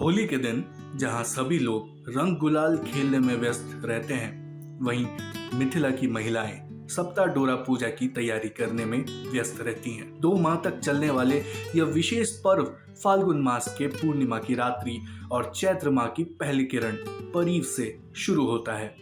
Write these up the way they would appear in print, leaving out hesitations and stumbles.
होली के दिन जहां सभी लोग रंग गुलाल खेलने में व्यस्त रहते हैं, वहीं मिथिला की महिलाएं सप्ता डोरा पूजा की तैयारी करने में व्यस्त रहती हैं। 2 माह तक चलने वाले यह विशेष पर्व फाल्गुन मास के पूर्णिमा की रात्रि और चैत्र माह की पहली किरण परीव से शुरू होता है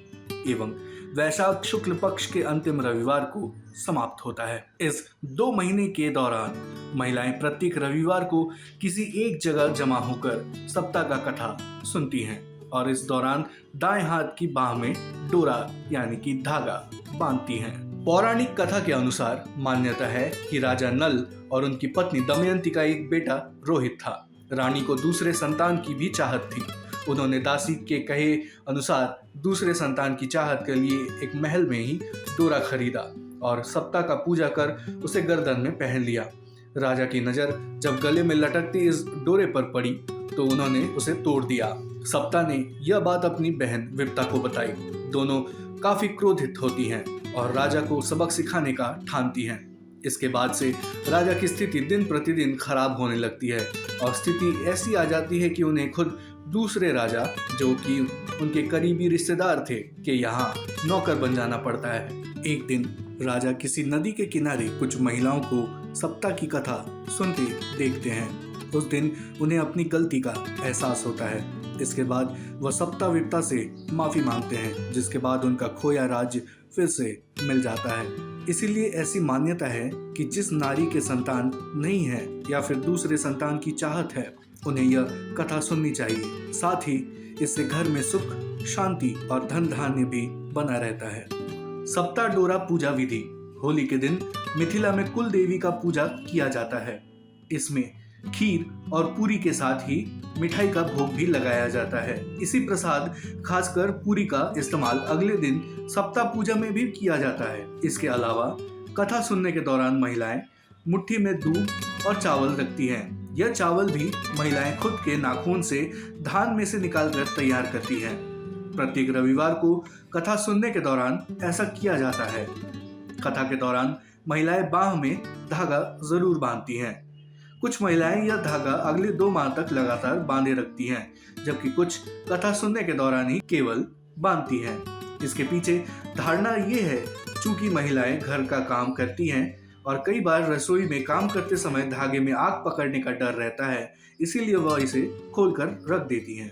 एवं वैशाख शुक्ल पक्ष के अंतिम रविवार को समाप्त होता है। इस 2 महीने के दौरान महिलाएं प्रत्येक रविवार को किसी एक जगह जमा होकर सप्ताह का कथा सुनती हैं और इस दौरान दाएं हाथ की बाह में डोरा यानी कि धागा बांधती हैं। पौराणिक कथा के अनुसार मान्यता है कि राजा नल और उनकी पत्नी दमयंती का एक बेटा रोहित था। रानी को दूसरे संतान की भी चाहत थी। उन्होंने दासी के कहे अनुसार दूसरे संतान की चाहत के लिए एक महल में ही डोरा खरीदा और सप्ताह का पूजा कर उसे गर्दन में पहन लिया। राजा की नजर जब गले में लटकती इस डोरे पर पड़ी तो उन्होंने उसे तोड़ दिया। सप्ताह ने यह बात अपनी बहन विप्ता को बताई। दोनों काफी क्रोधित होती हैं और राजा को सबक सिखाने का ठानती हैं। इसके बाद से राजा की स्थिति दिन प्रतिदिन खराब होने लगती है और स्थिति ऐसी आ जाती है कि उन्हें खुद दूसरे राजा, जो कि उनके करीबी रिश्तेदार थे, के यहाँ नौकर बन जाना पड़ता है। एक दिन राजा किसी नदी के किनारे कुछ महिलाओं को सप्ताह की कथा सुनते देखते हैं। उस दिन उन्हें अपनी गलती का एहसास होता है। इसके बाद वह सप्ताह विप्ता से माफी मांगते हैं, जिसके बाद उनका खोया राज्य फिर से मिल जाता है। इसीलिए ऐसी मान्यता है कि जिस नारी के संतान नहीं है या फिर दूसरे संतान की चाहत है, उन्हें यह कथा सुननी चाहिए। साथ ही इससे घर में सुख, शांति और धन धान्य भी बना रहता है। सप्ताह डोरा पूजा विधि। होली के दिन मिथिला में कुल देवी का पूजा किया जाता है। इसमें खीर और पूरी के साथ ही मिठाई का भोग भी लगाया जाता है। इसी प्रसाद, खासकर पूरी का इस्तेमाल अगले दिन सप्ताह पूजा में भी किया जाता है। इसके अलावा कथा सुनने के दौरान महिलाएं मुट्ठी में दूध और चावल रखती हैं। यह चावल भी महिलाएं खुद के नाखून से धान में से निकालकर तैयार करती हैं। प्रत्येक रविवार को कथा सुनने के दौरान ऐसा किया जाता है। कथा के दौरान महिलाएं बाह में धागा जरूर बांधती हैं। कुछ महिलाएं यह धागा अगले 2 माह तक लगातार बांधे रखती हैं, जबकि कुछ कथा सुनने के दौरान ही केवल बांधती हैं। इसके पीछे धारणा ये है, चूंकि महिलाएं घर का काम करती हैं और कई बार रसोई में काम करते समय धागे में आग पकड़ने का डर रहता है, इसीलिए वह इसे खोलकर रख देती हैं।